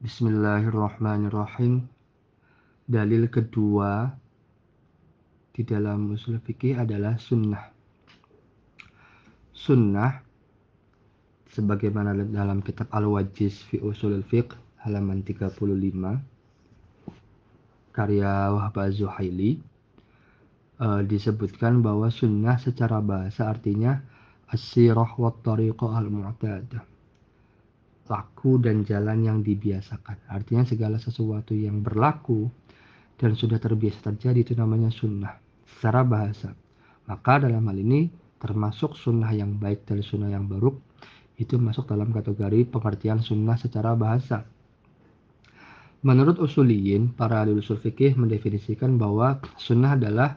Bismillahirrahmanirrahim. Dalil kedua di dalam usul fikih adalah sunnah. Sunnah sebagaimana dalam kitab Al-Wajiz fi Ushulul Fiqh halaman 35 karya Wahab Az-Zuhaili disebutkan bahwa sunnah secara bahasa artinya as-sirah wa tariqah al-mu'tadah, laku dan jalan yang dibiasakan. Artinya segala sesuatu yang berlaku dan sudah terbiasa terjadi itu namanya sunnah secara bahasa. Maka dalam hal ini termasuk sunnah yang baik dan sunnah yang buruk itu masuk dalam kategori pengertian sunnah secara bahasa. Menurut usuliyin, para ahli usul fikih mendefinisikan bahwa sunnah adalah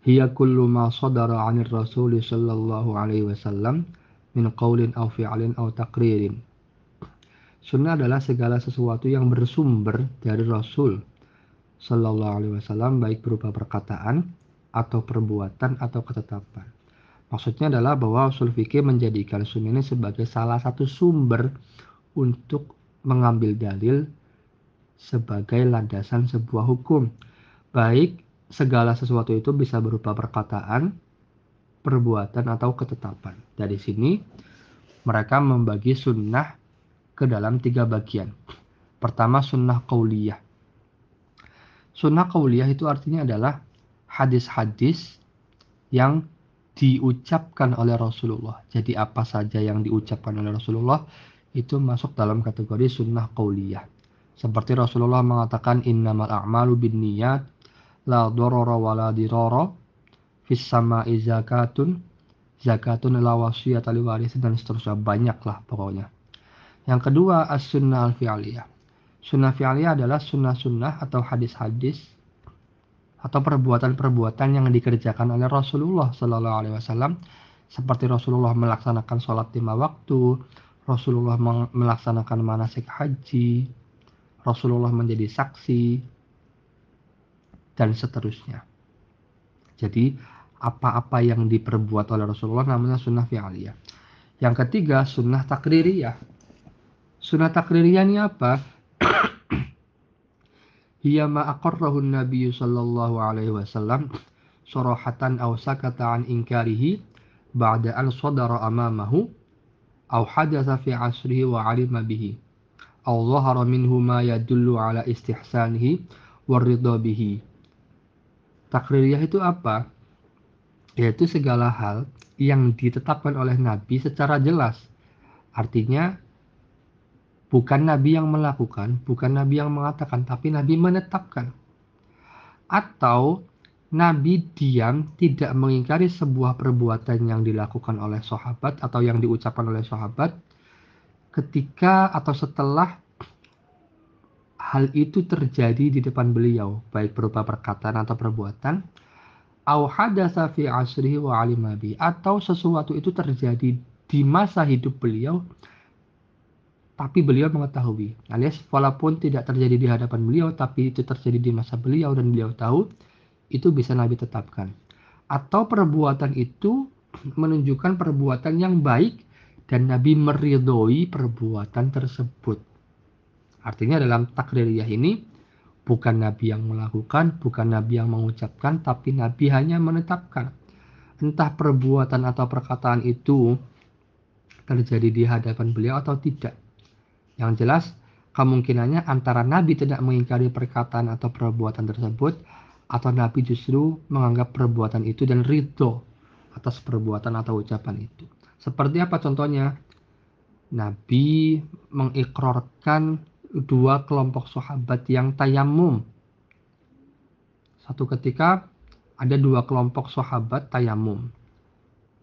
hiya kullu ma sadara 'anir rasul sallallahu alaihi wasallam min qaulin aw fi'lin aw taqririn. Sunnah adalah segala sesuatu yang bersumber dari Rasul sallallahu alaihi wasallam, baik berupa perkataan atau perbuatan atau ketetapan. Maksudnya adalah bahwa usul fikih menjadikan sunnah ini sebagai salah satu sumber untuk mengambil dalil sebagai landasan sebuah hukum. Baik segala sesuatu itu bisa berupa perkataan, perbuatan atau ketetapan. Dari sini mereka membagi sunnah ke dalam 3 bagian. Pertama, sunnah qauliyah. Sunnah qauliyah itu artinya adalah hadis-hadis yang diucapkan oleh Rasulullah. Jadi apa saja yang diucapkan oleh Rasulullah itu masuk dalam kategori sunnah qauliyah. Seperti Rasulullah mengatakan innamal a'malu binniyat la darara wa la dirara fis sama'i zakatun la wasiyata liwaris dan seterusnya, banyaklah pokoknya. Yang kedua, as-sunnah al-fi'liyah. Sunnah fi'liyah adalah sunnah-sunnah atau hadis-hadis atau perbuatan-perbuatan yang dikerjakan oleh Rasulullah Sallallahu Alaihi Wasallam, seperti Rasulullah melaksanakan sholat 5 waktu, Rasulullah melaksanakan manasik haji, Rasulullah menjadi saksi, dan seterusnya. Jadi apa-apa yang diperbuat oleh Rasulullah namanya sunnah fi'liyah. Yang ketiga, sunnah takririyah. Sunnah takririyah ini apa? Hiya ma aqarrahu an-nabiy sallallahu alaihi wasallam sarahatan aw sakata an inkarihi ba'da an sadara amamahu aw hadatsa fi 'asrihi wa 'alima bihi aw dhahara minhu ma yadullu ala istihsanihi war ridha bihi. Takririyah itu apa? Yaitu segala hal yang ditetapkan oleh Nabi secara jelas. Artinya bukan Nabi yang melakukan, bukan Nabi yang mengatakan, tapi Nabi menetapkan. Atau Nabi diam tidak mengingkari sebuah perbuatan yang dilakukan oleh sahabat atau yang diucapkan oleh sahabat ketika atau setelah hal itu terjadi di depan beliau, baik berupa perkataan atau perbuatan, au hadatsa fi 'asrihi wa 'alima bi, atau sesuatu itu terjadi di masa hidup beliau tapi beliau mengetahui, alias walaupun tidak terjadi di hadapan beliau tapi itu terjadi di masa beliau dan beliau tahu, itu bisa Nabi tetapkan. Atau perbuatan itu menunjukkan perbuatan yang baik dan Nabi meridhoi perbuatan tersebut. Artinya dalam takririyah ini bukan Nabi yang melakukan, bukan Nabi yang mengucapkan, tapi Nabi hanya menetapkan. Entah perbuatan atau perkataan itu terjadi di hadapan beliau atau tidak. Yang jelas, kemungkinannya antara Nabi tidak mengingkari perkataan atau perbuatan tersebut, atau Nabi justru menganggap perbuatan itu dan ridho atas perbuatan atau ucapan itu. Seperti apa contohnya? Nabi mengikrarkan 2 kelompok sahabat yang tayamum. Satu ketika ada 2 kelompok sahabat tayamum.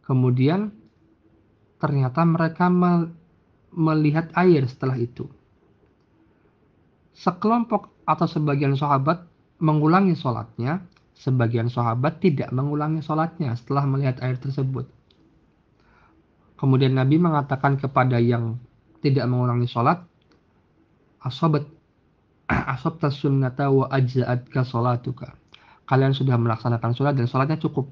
Kemudian ternyata mereka melihat air setelah itu. Sekelompok atau sebagian sahabat mengulangi sholatnya, sebagian sahabat tidak mengulangi sholatnya setelah melihat air tersebut. Kemudian Nabi mengatakan kepada yang tidak mengulangi sholat, asabta sunnata wa ajza'atka sholatuka. Kalian sudah melaksanakan sholat dan sholatnya cukup.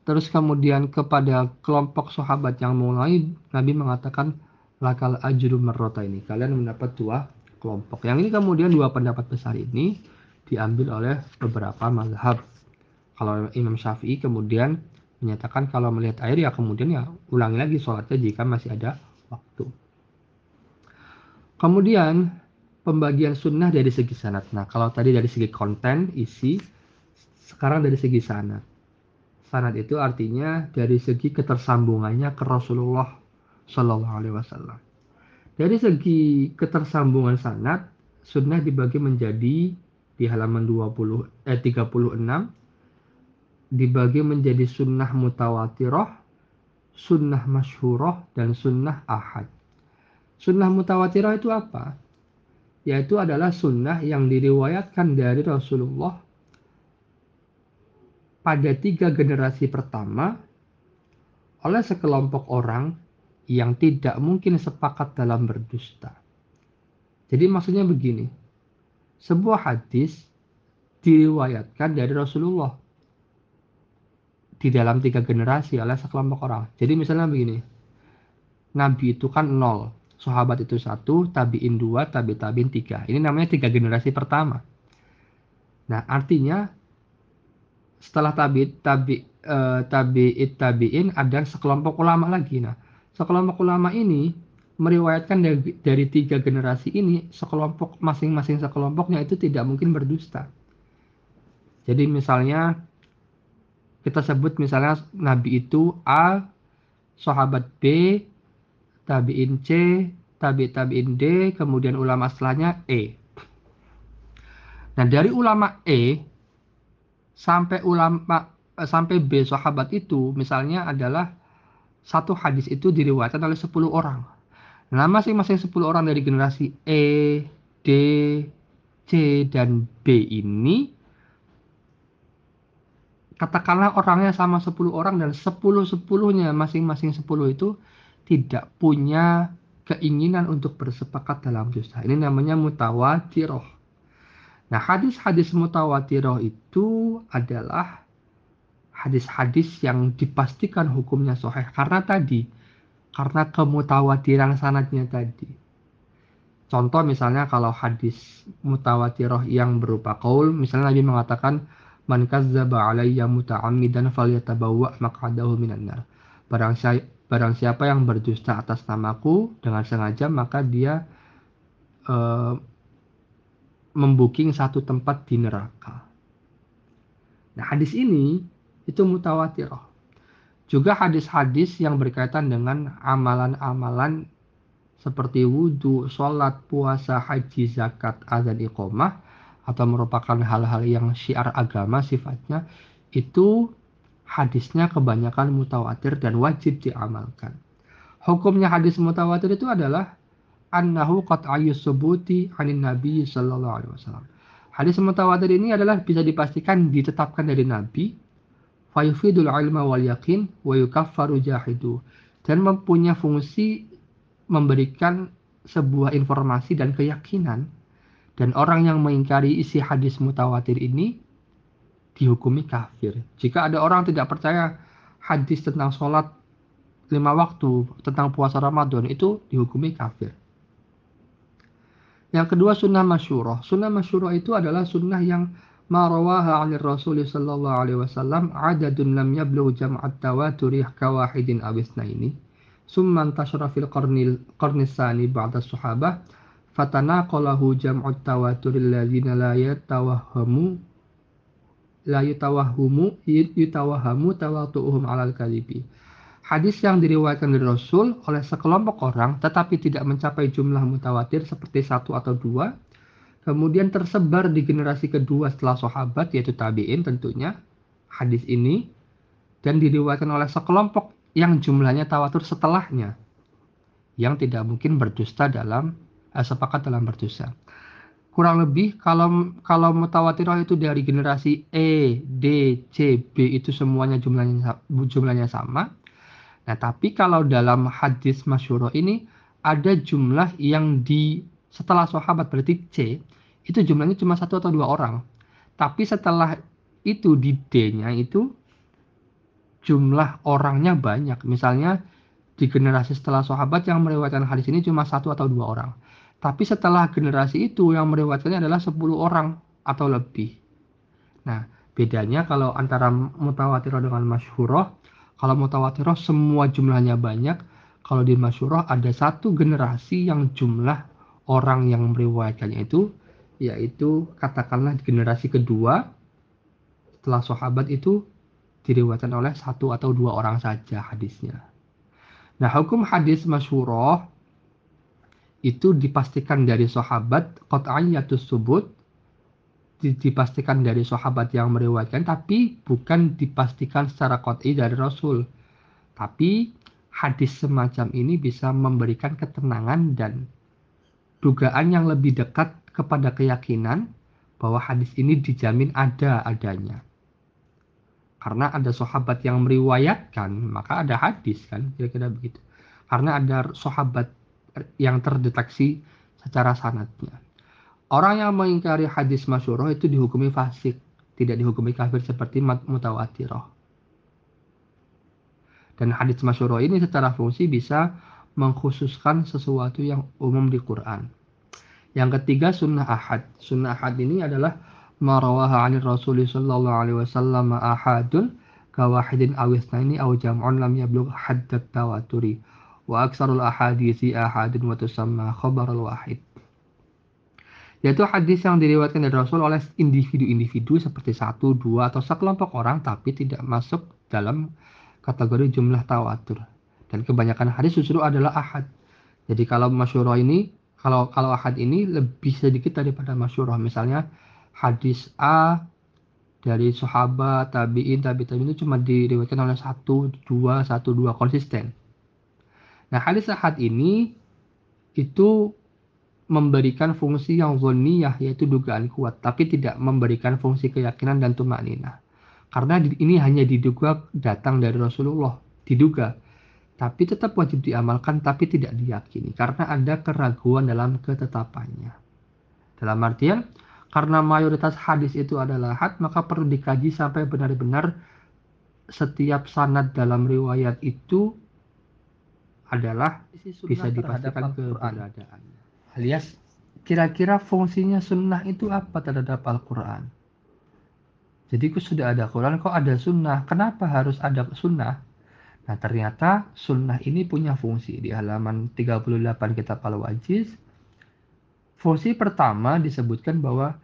Terus kemudian kepada kelompok sahabat yang mengulangi, Nabi mengatakan lakal ajru marrataini. Kalian mendapat 2 kelompok. Yang ini kemudian 2 pendapat besar ini diambil oleh beberapa mazhab. Kalau Imam Syafi'i kemudian menyatakan kalau melihat air ya kemudian ya ulangi lagi sholatnya jika masih ada waktu. Kemudian pembagian sunnah dari segi sanad. Nah, kalau tadi dari segi konten, isi, sekarang dari segi sanad. Sanad itu artinya dari segi ketersambungannya ke Rasulullah Shallallahu Alaihi Wasallam. Dari segi ketersambungan sanad, sunnah dibagi menjadi di halaman 36 dibagi menjadi sunnah mutawatirah, sunnah masyhurah, dan sunnah ahad. Sunnah mutawatirah itu apa? Yaitu adalah sunnah yang diriwayatkan dari Rasulullah pada 3 generasi pertama oleh sekelompok orang yang tidak mungkin sepakat dalam berdusta. Jadi maksudnya begini, sebuah hadis diriwayatkan dari Rasulullah di dalam 3 generasi oleh sekelompok orang. Jadi misalnya begini, Nabi itu kan 0, sahabat itu 1, tabi'in 2, tabi'in 3. Ini namanya 3 generasi pertama. Nah, artinya setelah tabi'in ada sekelompok ulama lagi. Nah, sekelompok ulama ini meriwayatkan dari 3 generasi ini, sekelompok masing-masing sekelompoknya itu tidak mungkin berdusta. Jadi misalnya kita sebut misalnya Nabi itu A, sahabat B, tabi'in C, tabi'in D, kemudian ulama setelahnya E. Nah, dari ulama E sampai B sahabat itu misalnya adalah satu hadis itu diriwayatkan oleh 10 orang. Nah, masing-masing 10 orang dari generasi E, D, C, dan B ini katakanlah orangnya sama 10 orang dan 10-10-nya masing-masing 10 itu tidak punya keinginan untuk bersepakat dalam dusta. Ini namanya mutawatirah. Nah, hadis-hadis mutawatirah itu adalah hadis-hadis yang dipastikan hukumnya sahih karena kemutawatiran sanadnya tadi. Contoh misalnya kalau hadis mutawatirah yang berupa qaul, misalnya Nabi mengatakan man kazzaba alayya muta'ammidan falyatabawwa maq'adahu minan nar. Barang siapa yang berdusta atas namaku dengan sengaja maka dia membooking satu tempat di neraka. Nah, hadis ini itu mutawatirah. Juga hadis-hadis yang berkaitan dengan amalan-amalan seperti wudhu, sholat, puasa, haji, zakat, azan, iqomah, atau merupakan hal-hal yang syiar agama sifatnya, itu hadisnya kebanyakan mutawatir dan wajib diamalkan. Hukumnya hadis mutawatir itu adalah annahu qat'ayyus subuti anin nabi sallallahu alaihi wasallam. Hadis mutawatir ini adalah bisa dipastikan ditetapkan dari Nabi, fayufidul ilma wal yakin wa yukaffaru jahidu, dan mempunyai fungsi memberikan sebuah informasi dan keyakinan, dan orang yang mengingkari isi hadis mutawatir ini dihukumi kafir. Jika ada orang tidak percaya hadis tentang sholat 5 waktu, tentang puasa Ramadan, itu dihukumi kafir. Yang kedua, sunnah masyhurah. Sunnah masyhurah itu adalah sunnah yang marawaha 'anil Rasul sallallahu alaihi wasallam adadun lam yablugh jam'at tawaturi kawahidin aw itsnaini. Summa intashara fil qarni tsani ba'da sahabah fatanaqalahu jam'ut tawatur alladziina la yutawahhamu tawatu'uhum 'alal kadhibi. Hadis yang diriwayatkan dari Rasul oleh sekelompok orang tetapi tidak mencapai jumlah mutawatir seperti 1 atau 2, kemudian tersebar di generasi kedua setelah sahabat yaitu tabi'in tentunya hadis ini, dan diriwayatkan oleh sekelompok yang jumlahnya tawatur setelahnya yang tidak mungkin berdusta sepakat dalam berdusta. Kurang lebih kalau mutawatirah itu dari generasi E, D, C, B itu semuanya jumlahnya sama. Nah, tapi kalau dalam hadis masyhur ini ada jumlah yang setelah sahabat berarti C, itu jumlahnya cuma 1 atau 2 orang. Tapi setelah itu di D-nya itu jumlah orangnya banyak. Misalnya di generasi setelah sahabat yang meriwayatkan hadis ini cuma 1 atau 2 orang. Tapi setelah generasi itu yang meriwayatkannya adalah 10 orang atau lebih. Nah, bedanya kalau antara mutawatirah dengan masyhurah, kalau mutawatirah semua jumlahnya banyak, kalau di masyhurah ada satu generasi yang jumlah orang yang meriwayatkannya itu, yaitu katakanlah generasi kedua setelah sahabat itu diriwayatkan oleh 1 atau 2 orang saja hadisnya. Nah, hukum hadis masyhurah itu dipastikan dari sahabat qat'iyatus subut, dipastikan dari sahabat yang meriwayatkan, tapi bukan dipastikan secara qat'i dari Rasul. Tapi hadis semacam ini bisa memberikan ketenangan dan dugaan yang lebih dekat kepada keyakinan bahwa hadis ini dijamin ada adanya. Karena ada sahabat yang meriwayatkan, maka ada hadis kan, kira-kira begitu. Karena ada sahabat yang terdeteksi secara sanadnya. Orang yang mengingkari hadis masyhurah itu dihukumi fasik, tidak dihukumi kafir seperti mutawatirah. Dan hadis masyhurah ini secara fungsi bisa mengkhususkan sesuatu yang umum di Quran. Yang ketiga, sunnah ahad. Sunnah ahad ini adalah marawaha 'anil Rasul sallallahu alaihi wasallam ahadun kawahidin aw itsnaini aw jam'un lam yablugh haddat tawaturi wa aksarul ahaditsi ahadun wa tusamma khabarul wahid. Yaitu hadis yang diriwayatkan dari Rasul oleh individu-individu seperti 1, 2 atau sekelompok orang tapi tidak masuk dalam kategori jumlah tawatur. Dan kebanyakan hadis justru adalah ahad. Jadi kalau masyhurah ini, kalau ahad ini lebih sedikit daripada masyhurah. Misalnya hadis A dari sahabat, tabi'in itu cuma diriwayatkan oleh 1, 2 konsisten. Nah, hadis ahad ini itu memberikan fungsi yang zoniyah, yaitu dugaan kuat, tapi tidak memberikan fungsi keyakinan dan tumanina. Karena ini hanya diduga datang dari Rasulullah, diduga. Tapi tetap wajib diamalkan, tapi tidak diyakini. Karena ada keraguan dalam ketetapannya. Dalam artian, karena mayoritas hadis itu adalah ahad, maka perlu dikaji sampai benar-benar setiap sanad dalam riwayat itu adalah bisa dipastikan keberadaannya. Alias, kira-kira fungsinya sunnah itu apa terhadap Al-Quran? Jadi sudah ada Quran, kok ada sunnah? Kenapa harus ada sunnah? Nah, ternyata sunnah ini punya fungsi. Di halaman 38 kitab Al-Wajiz, fungsi pertama disebutkan bahwa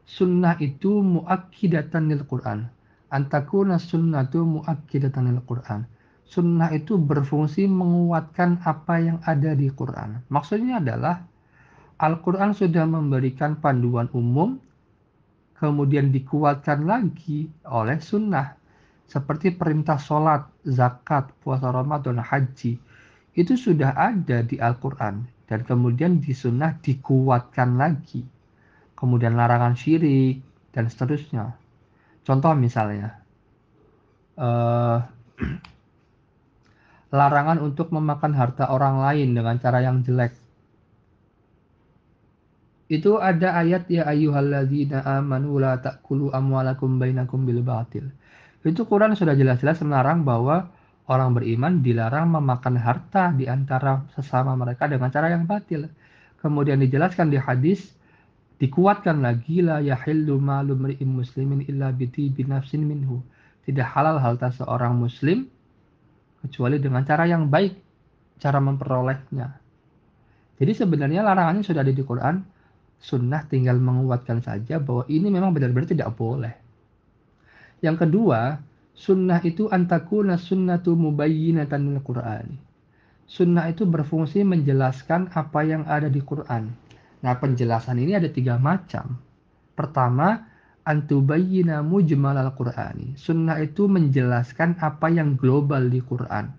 sunnah itu muakkidatan lil Quran. Antakuna sunnatu muakkidatan lil Quran. Sunnah itu berfungsi menguatkan apa yang ada di Quran. Maksudnya adalah Al-Quran sudah memberikan panduan umum, kemudian dikuatkan lagi oleh sunnah. Seperti perintah sholat, zakat, puasa Ramadan, haji. Itu sudah ada di Al-Quran. Dan kemudian di sunnah dikuatkan lagi. Kemudian larangan syirik, dan seterusnya. Contoh misalnya, larangan untuk memakan harta orang lain dengan cara yang jelek. Itu ada ayat ya ayyuhalladzina amanu la ta'kulu amwalakum bainakum bil batil. Itu Quran sudah jelas-jelas melarang bahwa orang beriman dilarang memakan harta di antara sesama mereka dengan cara yang batil. Kemudian dijelaskan di hadis, dikuatkan lagi la yahillu malu mri'in muslimin illa bi nafsin minhu. Tidak halal harta seorang muslim kecuali dengan cara yang baik, cara memperolehnya. Jadi sebenarnya larangannya sudah ada di Quran. Sunnah tinggal menguatkan saja bahwa ini memang benar-benar tidak boleh. Yang kedua, sunnah itu antakuna sunnatu mubayyinatan lil Qur'an. Sunnah itu berfungsi menjelaskan apa yang ada di Quran. Nah, penjelasan ini ada 3 macam. Pertama, antubayyina mujmalal Qur'ani. Sunnah itu menjelaskan apa yang global di Quran.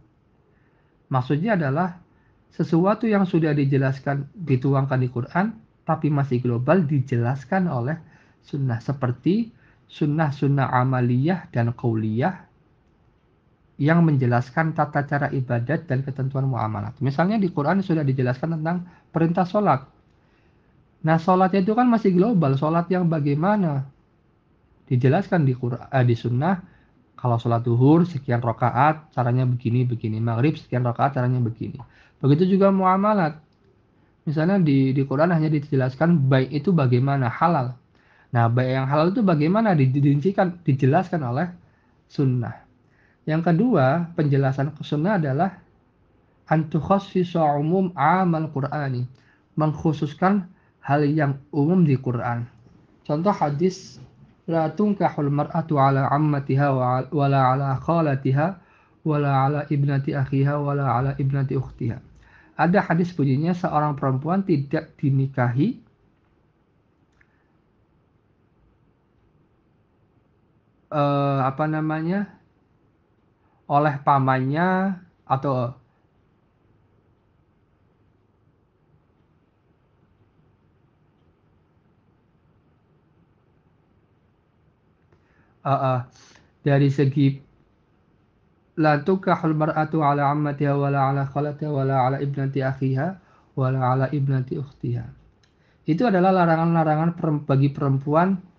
Maksudnya adalah sesuatu yang sudah dijelaskan, dituangkan di Quran, tapi masih global dijelaskan oleh sunnah. Seperti sunnah-sunnah amaliyah dan qauliyah yang menjelaskan tata cara ibadat dan ketentuan muamalat. Misalnya di Quran sudah dijelaskan tentang perintah sholat. Nah, sholatnya itu kan masih global. Sholat yang bagaimana? Dijelaskan di Quran, di sunnah. Kalau sholat duhur sekian rakaat caranya begini, maghrib sekian rakaat caranya begini. Begitu juga muamalat. Misalnya di Quran hanya dijelaskan baik itu bagaimana, halal. Nah, baik yang halal itu bagaimana dijelaskan oleh sunnah. Yang kedua, penjelasan sunnah adalah antukhassisa umum amal Qur'ani, mengkhususkan hal yang umum di Quran. Contoh hadis la tunkahul mar'atu ala ammatiha wala ala khalatiha wala ala ibnati akhiha wala ala ibnati ukhtiha. Ada hadis bunyinya seorang perempuan tidak dinikahi apa namanya oleh pamannya atau dari segi la tukahul mar'atu ala ammatiha wala ala khalatiha wala ala ibnati akhiha wala ala ibnati ukhtiha. Itu adalah larangan-larangan bagi perempuan.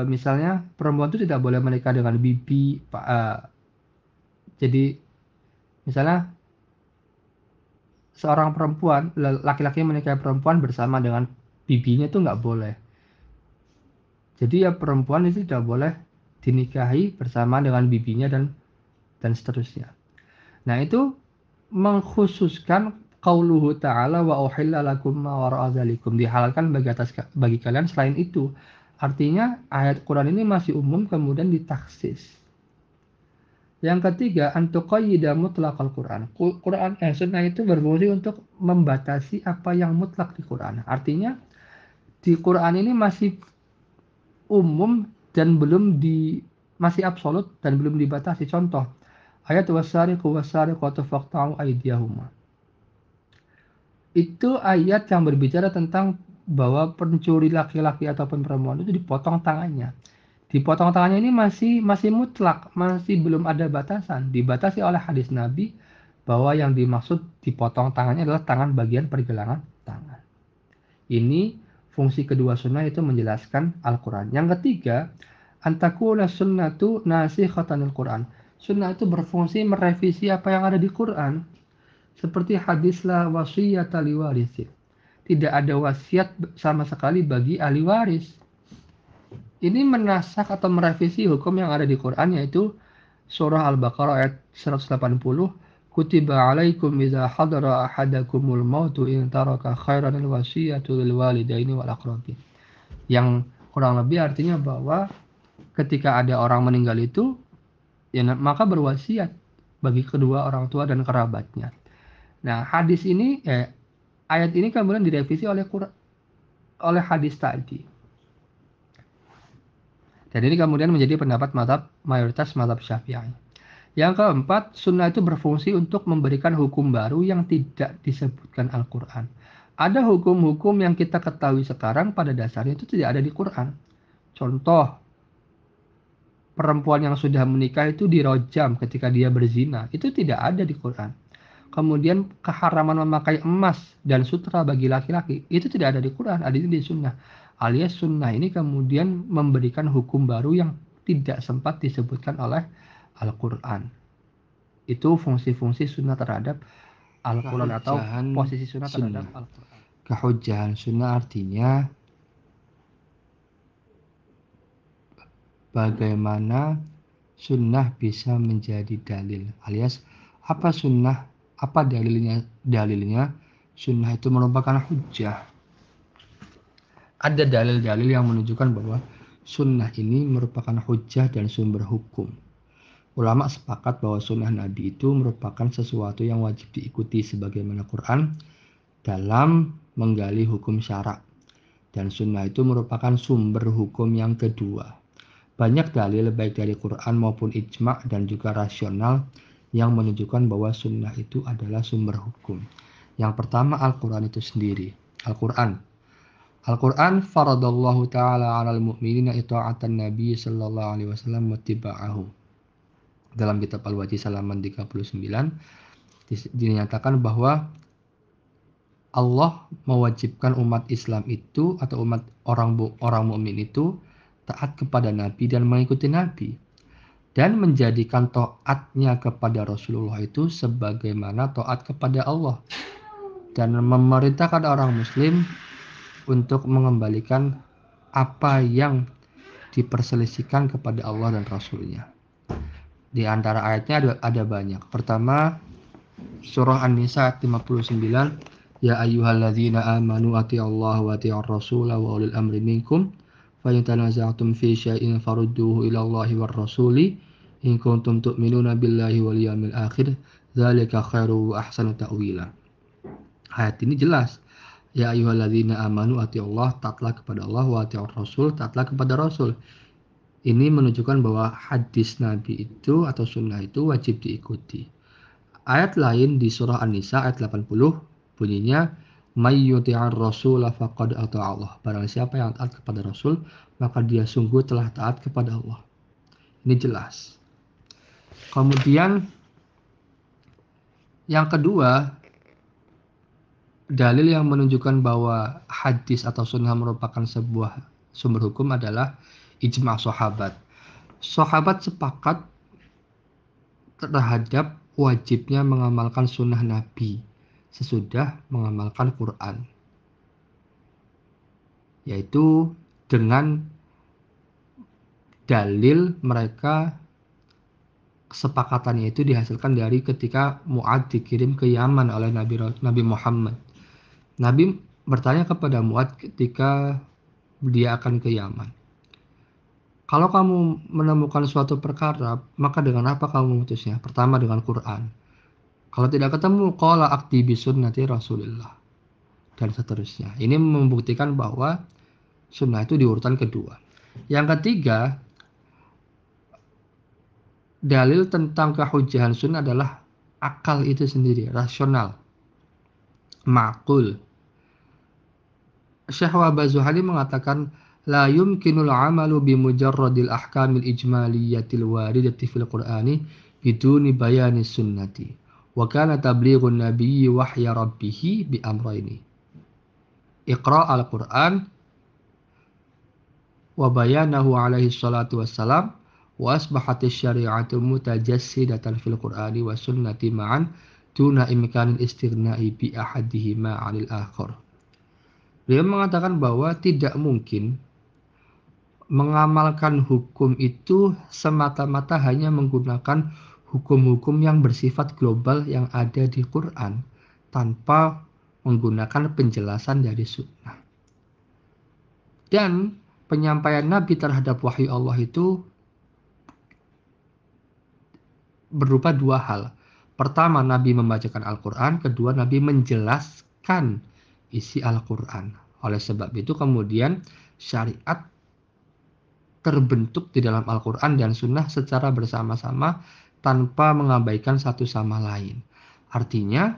Misalnya perempuan itu tidak boleh menikah dengan bibi, jadi misalnya seorang perempuan, laki-laki menikahi perempuan bersama dengan bibinya itu nggak boleh. Jadi ya perempuan itu tidak boleh dinikahi bersama dengan bibinya dan seterusnya. Nah itu mengkhususkan qauluhu ta'ala wa uhilla lakum ma wara'a dzalikum, dihalalkan bagi kalian selain itu. Artinya ayat Quran ini masih umum kemudian ditaksis. Yang ketiga, antuqayyida mutlaqal Quran. Sunnah itu berfungsi untuk membatasi apa yang mutlak di Quran. Artinya di Quran ini masih umum dan masih absolut dan belum dibatasi. Contoh, ayat wasariqu wasariqatu faqta'u aydiyahuma. Itu ayat yang berbicara tentang bahwa pencuri laki-laki ataupun perempuan itu dipotong tangannya. Dipotong tangannya ini masih mutlak, masih belum ada batasan. Dibatasi oleh hadis Nabi bahwa yang dimaksud dipotong tangannya adalah tangan bagian pergelangan tangan. Ini fungsi kedua sunnah, itu menjelaskan Al-Quran. Yang ketiga, antakuna sunnatu nasikhatanil Quran. Sunnah itu berfungsi merevisi apa yang ada di Quran. Seperti hadis la wasiyata liwarisi. Tidak ada wasiat sama sekali bagi ahli waris. Ini menasak atau merevisi hukum yang ada di Quran, yaitu surah Al-Baqarah ayat 180. Kutiba alaikum idza hadara ahadakumul mautu in taraka khairan al-wasiyatu lil walidaini wal aqrabin. Yang kurang lebih artinya bahwa ketika ada orang meninggal itu, ya maka berwasiat bagi kedua orang tua dan kerabatnya. Nah, ayat ini kemudian direvisi oleh hadis tadi. Dan ini kemudian menjadi pendapat mayoritas mazhab Syafi'i. Yang keempat, sunnah itu berfungsi untuk memberikan hukum baru yang tidak disebutkan Al-Quran. Ada hukum-hukum yang kita ketahui sekarang pada dasarnya itu tidak ada di Quran. Contoh, perempuan yang sudah menikah itu dirojam ketika dia berzina. Itu tidak ada di Quran. Kemudian keharaman memakai emas dan sutra bagi laki-laki, itu tidak ada di Quran, adanya di sunnah. Alias sunnah ini kemudian memberikan hukum baru yang tidak sempat disebutkan oleh Al-Quran. Itu fungsi-fungsi sunnah terhadap Al-Quran atau posisi sunnah terhadap Al-Quran. Kehujjahan sunnah artinya bagaimana sunnah bisa menjadi dalil, alias apa sunnah, apa dalilnya? Sunnah itu merupakan hujjah. Ada dalil-dalil yang menunjukkan bahwa sunnah ini merupakan hujjah dan sumber hukum. Ulama sepakat bahwa sunnah Nabi itu merupakan sesuatu yang wajib diikuti sebagaimana Quran dalam menggali hukum syarak. Dan sunnah itu merupakan sumber hukum yang kedua. Banyak dalil baik dari Quran maupun ijma' dan juga rasional yang menunjukkan bahwa sunnah itu adalah sumber hukum. Yang pertama, Al-Quran itu sendiri. Al-Quran faradallahu ta'ala 'alal mu'minina ita'atan Nabi sallallahu alaihi wasallam wattiba'ahu. Dalam kitab Al-Wajih halaman 39 dinyatakan bahwa Allah mewajibkan umat Islam itu atau orang mukmin itu taat kepada Nabi dan mengikuti Nabi. dan menjadikan taatnya kepada Rasulullah itu sebagaimana taat kepada Allah, dan memerintahkan orang muslim untuk mengembalikan apa yang diperselisihkan kepada Allah dan Rasulnya. Di antara ayatnya ada banyak. Pertama, surah An-Nisa ayat 59, ya ayyuhalladzina amanu atiillaha wa atiiur rasula wa ulil amri minkum fa in tanaza'tum fi syai'in farudduhu ila Allahi war rasuli in kuntum tu'minuna billahi wal yawmil akhir dzalika khairu wa ahsanu ta'wila. Ayat ini jelas. Ya ayyuhalladzina amanu atiillaha, taatlah kepada Allah, wa atiiur rasul, taatlah kepada Rasul. Ini menunjukkan bahwa hadis Nabi itu atau sunnah itu wajib diikuti. Ayat lain di surah An-Nisa ayat 80 bunyinya, may yuti'ir rasula faqad ata'a Allah. Barang siapa yang taat kepada Rasul, maka dia sungguh telah taat kepada Allah. Ini jelas. Kemudian yang kedua, dalil yang menunjukkan bahwa hadis atau sunnah merupakan sebuah sumber hukum adalah ijma' sahabat. Sahabat sepakat terhadap wajibnya mengamalkan sunnah Nabi sesudah mengamalkan Quran, yaitu dengan dalil mereka kesepakatannya itu dihasilkan dari ketika Mu'ad dikirim ke Yaman oleh Nabi Muhammad. Nabi bertanya kepada Mu'ad ketika dia akan ke Yaman, kalau kamu menemukan suatu perkara, maka dengan apa kamu memutusnya? Pertama dengan Quran. Kalau tidak ketemu, qala akti bi sunnati Rasulillah. Dan seterusnya. Ini membuktikan bahwa sunnah itu di urutan kedua. Yang ketiga, dalil tentang kehujahan sunnah adalah akal itu sendiri, rasional, ma'qul. Syekh Wahbah Zuhali mengatakan, la yumkinul amalu bimujarradil ahkamil ijmaliyatil waridati fil qur'ani biduni bayani sunnati wa kana tablighun nabiyyi wahya rabbihi bi amrayni iqra' al-Qur'an wa bayanahu alaihi salatu wassalam wa asbahatis syari'atu mutajassidatan fil qur'ani wa sunnati ma'an duna imkanil istighna'i bi ahadihima 'anil akhar. Dia mengatakan bahwa tidak mungkin mengamalkan hukum itu semata-mata hanya menggunakan hukum-hukum yang bersifat global yang ada di Quran tanpa menggunakan penjelasan dari sunnah. Dan penyampaian Nabi terhadap wahyu Allah itu berupa dua hal. Pertama, Nabi membacakan Al-Quran. Kedua, Nabi menjelaskan isi Al-Quran. Oleh sebab itu kemudian syariat terbentuk di dalam Al-Quran dan Sunnah secara bersama-sama tanpa mengabaikan satu sama lain. Artinya,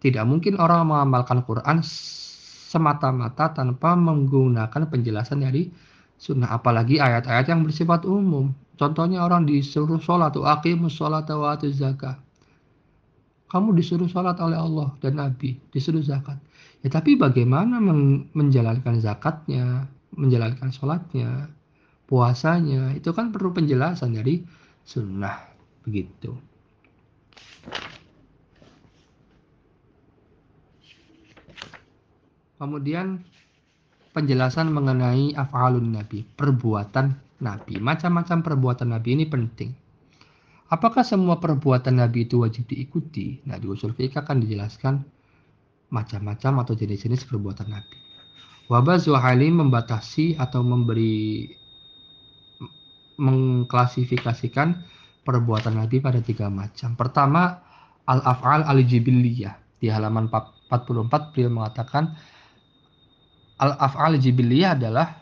tidak mungkin orang mengamalkan Quran semata-mata tanpa menggunakan penjelasan dari Sunnah. Apalagi ayat-ayat yang bersifat umum. Contohnya orang disuruh sholat, aqimus sholata wa atuz zakah. Kamu disuruh sholat oleh Allah dan Nabi, disuruh zakat. Ya, tapi bagaimana menjalankan zakatnya, menjalankan sholatnya, puasanya, itu kan perlu penjelasan dari sunnah, begitu. Kemudian penjelasan mengenai af'alun Nabi, perbuatan Nabi. Macam-macam perbuatan Nabi ini penting. Apakah semua perbuatan Nabi itu wajib diikuti? Nah, di usul fiqh akan dijelaskan macam-macam atau jenis-jenis perbuatan Nabi. Wahbah Zuhali membatasi atau mengklasifikasikan perbuatan Nabi pada 3 macam. Pertama, al-af'al al-jibiliyah. Di halaman 44 beliau mengatakan al-af'al jibiliyah adalah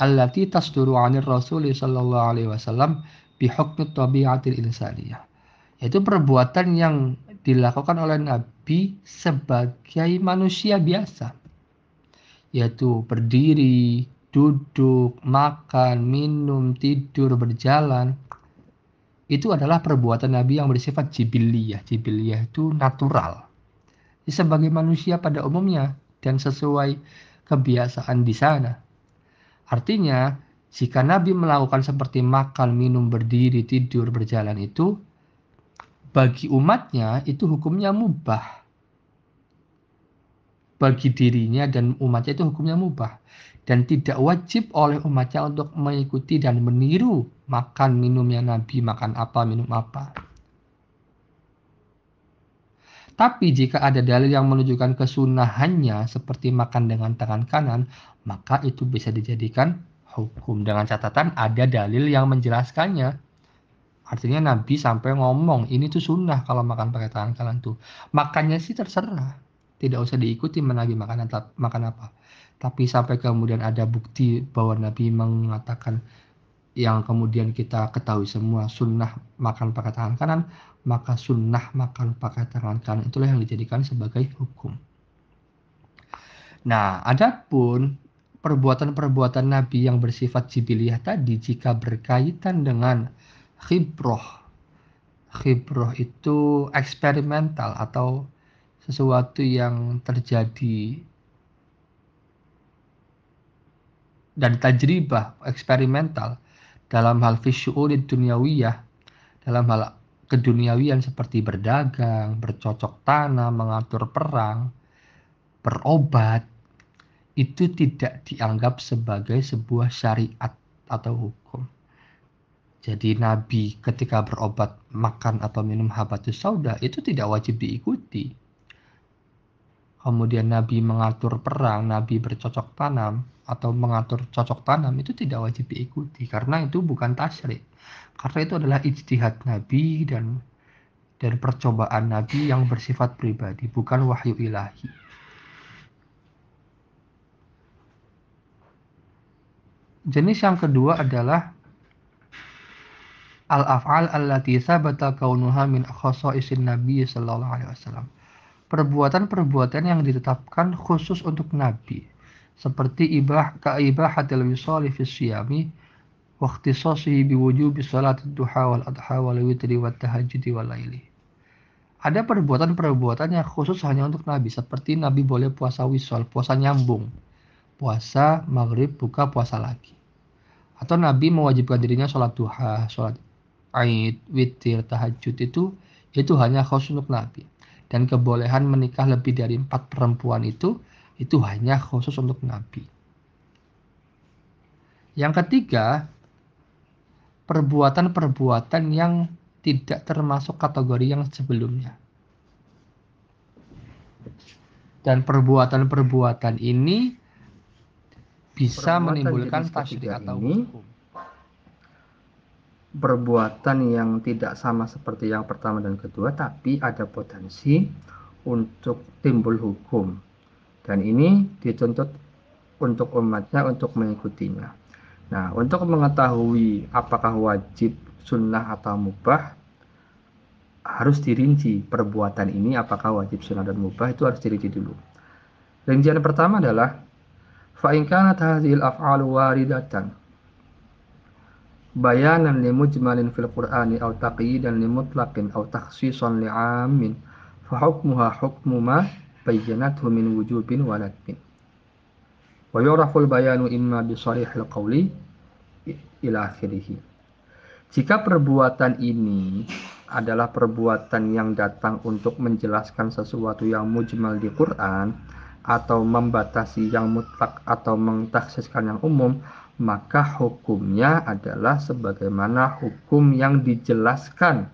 allati tasduru 'anir Rasul sallallahu alaihi wasallam bi hukmi tabi'atil insaniyah. Yaitu perbuatan yang dilakukan oleh Nabi sebagai manusia biasa. Yaitu berdiri, duduk, makan, minum, tidur, berjalan. Itu adalah perbuatan Nabi yang bersifat jibiliyah. Jibiliyah itu natural. Sebagai manusia pada umumnya dan sesuai kebiasaan di sana. Artinya, Jika Nabi melakukan seperti makan, minum, berdiri, tidur, berjalan itu, bagi umatnya itu hukumnya mubah. Bagi dirinya dan umatnya itu hukumnya mubah. Dan tidak wajib oleh umatnya untuk mengikuti dan meniru makan, minumnya Nabi, makan apa, minum apa. Tapi jika ada dalil yang menunjukkan kesunahannya seperti makan dengan tangan kanan, maka itu bisa dijadikan hukum. Dengan catatan ada dalil yang menjelaskannya. Artinya Nabi sampai ngomong, ini tuh sunnah kalau makan pakai tangan kanan tuh. Makannya sih terserah. Tidak usah diikuti Nabi makan apa. Tapi sampai kemudian ada bukti bahwa Nabi mengatakan yang kemudian kita ketahui semua sunnah makan pakai tangan kanan, maka sunnah makan pakai tangan kanan itulah yang dijadikan sebagai hukum. Nah, adapun perbuatan-perbuatan Nabi yang bersifat jibiliyah tadi jika berkaitan dengan khibroh. Khibroh itu eksperimental atau sesuatu yang terjadi dan tajribah eksperimental dalam hal fisyu'ulid dunyawiyah, dalam hal keduniawian seperti berdagang, bercocok tanam, mengatur perang, berobat, itu tidak dianggap sebagai sebuah syariat atau hukum. Jadi Nabi ketika berobat, makan atau minum habatus sauda itu tidak wajib diikuti. Kemudian Nabi mengatur perang, Nabi bercocok tanam atau mengatur cocok tanam itu tidak wajib diikuti karena itu bukan tasyrik. Karena itu adalah ijtihad Nabi dan percobaan Nabi yang bersifat pribadi, bukan wahyu ilahi. Jenis yang kedua adalah al-af'al allati sabata kaunuha min khasaisin Nabi sallallahu alaihi wasallam. Perbuatan-perbuatan yang ditetapkan khusus untuk Nabi, seperti kaibahatil wisali fi syiyami wa ikhtisasihi biwujubi salatid duha wal adha wal witri wat tahajjudi wal laili. Ada perbuatan-perbuatan yang khusus hanya untuk Nabi, seperti Nabi boleh puasa wisol, puasa nyambung, puasa maghrib, buka puasa lagi. Atau Nabi mewajibkan dirinya sholat duha, sholat aid, witir, tahajud itu hanya khusus untuk Nabi. Dan kebolehan menikah lebih dari 4 perempuan itu hanya khusus untuk Nabi. Yang ketiga, perbuatan-perbuatan yang tidak termasuk kategori yang sebelumnya. Dan perbuatan-perbuatan ini bisa menimbulkan tasyrik atau hukum. Perbuatan yang tidak sama seperti yang pertama dan kedua, tapi ada potensi untuk timbul hukum. Dan ini dituntut untuk umatnya untuk mengikutinya. Nah, untuk mengetahui apakah wajib, sunnah, atau mubah, harus dirinci perbuatan ini apakah wajib, sunnah, dan mubah, itu harus dirinci dulu. Rincian pertama adalah fa'in kanat hadhil af'alu waridatan bayanan li mujmalin fil qur'ani aw taqyidan li mutlaqin aw takhsisan li 'ammin fa hukmuha hukmu ma bayyanathu min wujubin wa nadbin wa yuraful bayanu imma bi sharihil qawli ila akhirih. Jika perbuatan ini adalah perbuatan yang datang untuk menjelaskan sesuatu yang mujmal di Quran atau membatasi yang mutlak atau mentakhsiskan yang umum, maka hukumnya adalah sebagaimana hukum yang dijelaskan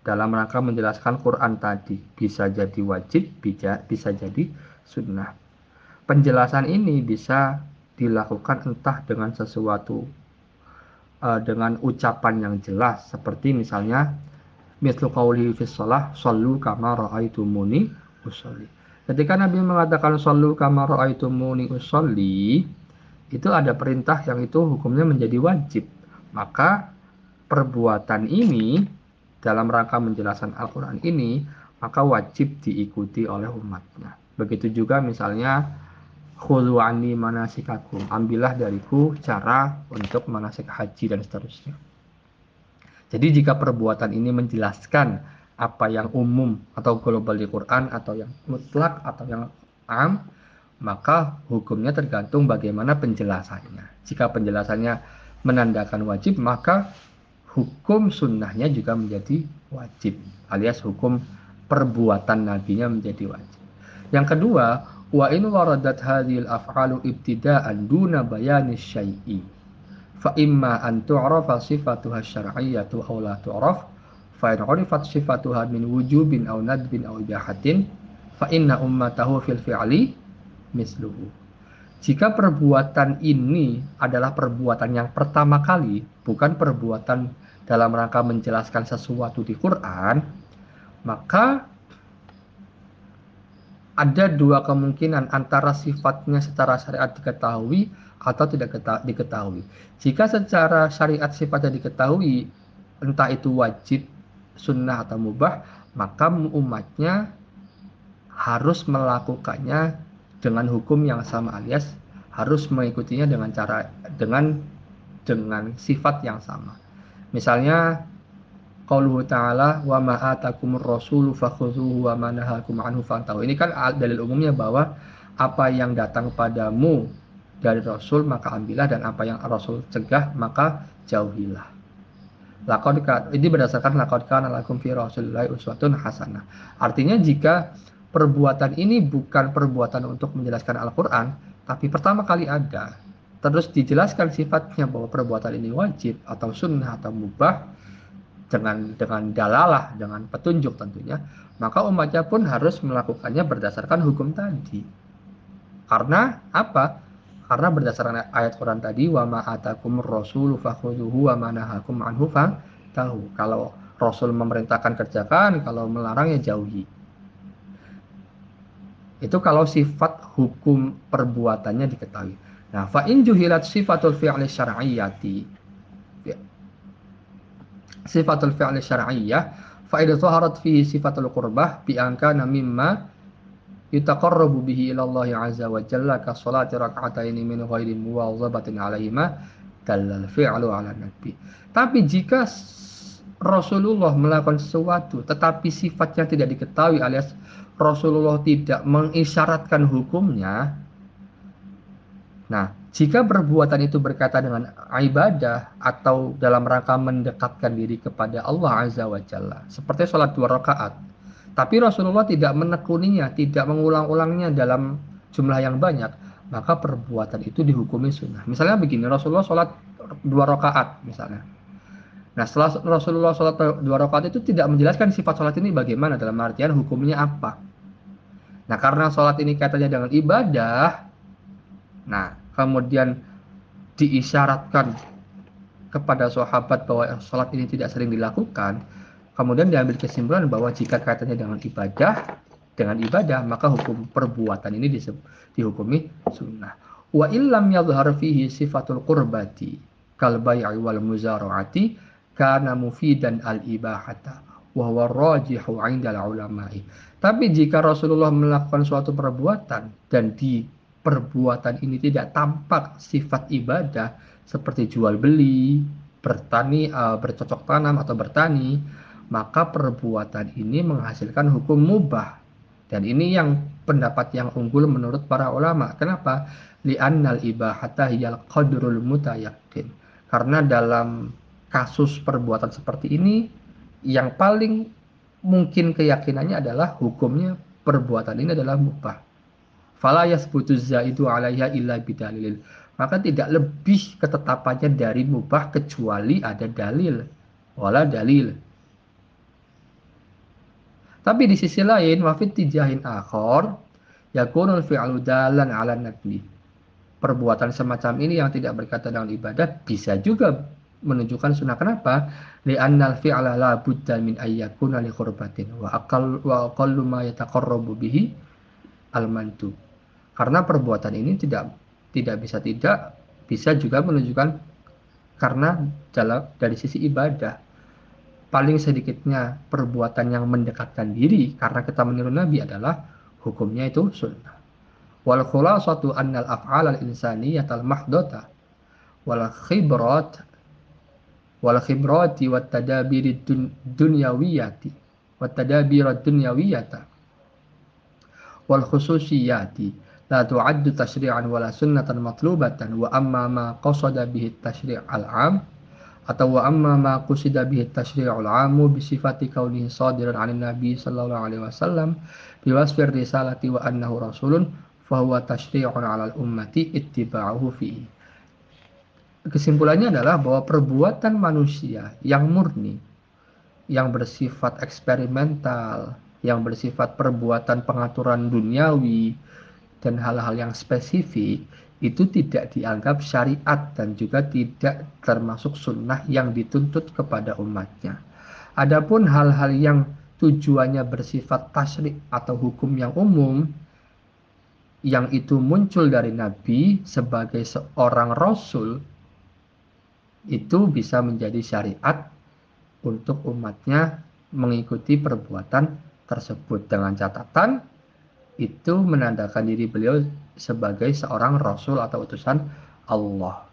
dalam rangka menjelaskan Quran tadi. Bisa jadi wajib, bisa jadi sunnah. Penjelasan ini bisa dilakukan entah dengan sesuatu dengan ucapan yang jelas, seperti misalnya mislu qawlihi fi shalah shallu kama ra'aitumuni usolli. Ketika Nabi mengatakan shallu kama ra'aitumuni usolli, itu ada perintah yang itu hukumnya menjadi wajib. Maka perbuatan ini dalam rangka menjelaskan Al-Quran ini, maka wajib diikuti oleh umatnya. Begitu juga misalnya khudhu anni manasikakum, ambillah dariku cara untuk manasik haji dan seterusnya. Jadi jika perbuatan ini menjelaskan apa yang umum atau global di Quran atau yang mutlak atau yang am, maka hukumnya tergantung bagaimana penjelasannya. Jika penjelasannya menandakan wajib, maka hukum sunnahnya juga menjadi wajib, alias hukum perbuatan nabinya menjadi wajib. Yang kedua, wa in waradat hadhil af'alu ibtida'an duna bayani syai'i fa imma an tu'rafa sifatuha syar'iyyatu aw la tu'raf fa in 'urifat sifatuha min wujubin aw nadbin aw ibahatin fa inna ummatahu fil fi'li misluhu. Jika perbuatan ini adalah perbuatan yang pertama kali, bukan perbuatan dalam rangka menjelaskan sesuatu di Quran, maka ada dua kemungkinan antara sifatnya secara syariat diketahui atau tidak diketahui. Jika secara syariat sifatnya diketahui, entah itu wajib, sunnah atau mubah, maka umatnya harus melakukannya dengan hukum yang sama, alias harus mengikutinya dengan sifat yang sama. Misalnya qauluhu ta'ala wa ma atakumur rasulu fakhudhuhu wa ma nahakum anhu fantahu. Ini kan dalil umumnya bahwa apa yang datang padamu dari Rasul maka ambillah, dan apa yang Rasul cegah maka jauhilah. Ini berdasarkan laqad kana lakum fi rasulillahi uswatun hasanah. Artinya jika perbuatan ini bukan perbuatan untuk menjelaskan Al-Quran, tapi pertama kali ada, terus dijelaskan sifatnya bahwa perbuatan ini wajib atau sunnah atau mubah dengan dalalah, dengan petunjuk tentunya, maka umatnya pun harus melakukannya berdasarkan hukum tadi. Karena apa? Karena berdasarkan ayat Quran tadi, wa ma atakumur rasulu fakhudhuhu wa ma nahakum anhu fantahu. Kalau Rasul memerintahkan kerjakan, kalau melarang ya jauhi. Itu kalau sifat hukum perbuatannya diketahui. Nah, fa in juhilat sifatul fi'li syar'iyyati. Sifatul fi'li syar'iyyah fa idza zaharat fihi sifatul qurbah bi an kana mimma yutaqarrabu bihi ila Allah azza wa jalla ka sholati rak'ataini min ghairi muwadzabatin 'alaihima dallal fi'lu 'ala nabi. Tapi jika Rasulullah melakukan sesuatu tetapi sifatnya tidak diketahui, alias Rasulullah tidak mengisyaratkan hukumnya. Nah, jika perbuatan itu berkaitan dengan ibadah atau dalam rangka mendekatkan diri kepada Allah Azza wa Jalla, seperti sholat 2 rakaat, tapi Rasulullah tidak menekuninya, tidak mengulang-ulangnya dalam jumlah yang banyak, maka perbuatan itu dihukumi sunnah. Misalnya begini, Rasulullah sholat 2 rakaat misalnya. Nah, setelah Rasulullah sholat 2 rakaat itu tidak menjelaskan sifat sholat ini bagaimana, dalam artian hukumnya apa. Nah, karena sholat ini kaitannya dengan ibadah, nah, kemudian diisyaratkan kepada sahabat bahwa sholat ini tidak sering dilakukan, kemudian diambil kesimpulan bahwa jika kaitannya dengan ibadah, maka hukum perbuatan ini dihukumi sunnah. Wa illam yadhhar fihi sifatul qurbati kal bai'i wal muzara'ati kana mufidan al-ibahata wa huwa rajihu 'inda al-ulama'i. Tapi jika Rasulullah melakukan suatu perbuatan dan di perbuatan ini tidak tampak sifat ibadah seperti jual beli, bertani, bercocok tanam atau bertani, maka perbuatan ini menghasilkan hukum mubah. Dan ini yang pendapat yang unggul menurut para ulama. Kenapa? Li'annal ibahata hiyal qadrul mutayaqqin. Karena dalam kasus perbuatan seperti ini, yang paling mungkin keyakinannya adalah hukumnya perbuatan ini adalah mubah. Fala yasbutu zaidu 'alaiha illa bidalil. Maka tidak lebih ketetapannya dari mubah kecuali ada dalil. Wala dalil. Tapi di sisi lain, wa fit tijahin akhar yakunul fi'lu dalan 'ala nadli. Perbuatan semacam ini yang tidak berkaitan dengan ibadah bisa juga menunjukkan sunnah. Kenapa? Li'annal fi'la la budda min ayyakuna li qurbatin wa aqallu ma yataqarrabu bihi al-mantu. Karena perbuatan ini bisa juga menunjukkan karena dari sisi ibadah. Paling sedikitnya perbuatan yang mendekatkan diri karena kita meniru Nabi adalah hukumnya itu sunnah. Wal khulasatu annal af'al al-insaniyatal mahdota wal khibrati wat tadabir dunyawiyati wat tadabir dunyawiyata wal khususiyati la tu'addu tashri'an wala sunnatan matlubatan wa amma ma qasada bihi tashri' al-'am atau wa amma ma qusida bihi tashri'ul 'amu bi sifati kaunihi shadiran 'anil nabi sallallahu alaihi wasallam bi wasfir risalati wa annahu rasulun fa huwa tashri'un 'alal ummati ittiba'uhu fihi. Kesimpulannya adalah bahwa perbuatan manusia yang murni, yang bersifat eksperimental, yang bersifat perbuatan pengaturan duniawi, dan hal-hal yang spesifik, itu tidak dianggap syariat dan juga tidak termasuk sunnah yang dituntut kepada umatnya. Adapun hal-hal yang tujuannya bersifat tasyri' atau hukum yang umum, yang itu muncul dari Nabi sebagai seorang Rasul, itu bisa menjadi syariat untuk umatnya mengikuti perbuatan tersebut, dengan catatan itu menandakan diri beliau sebagai seorang Rasul atau utusan Allah.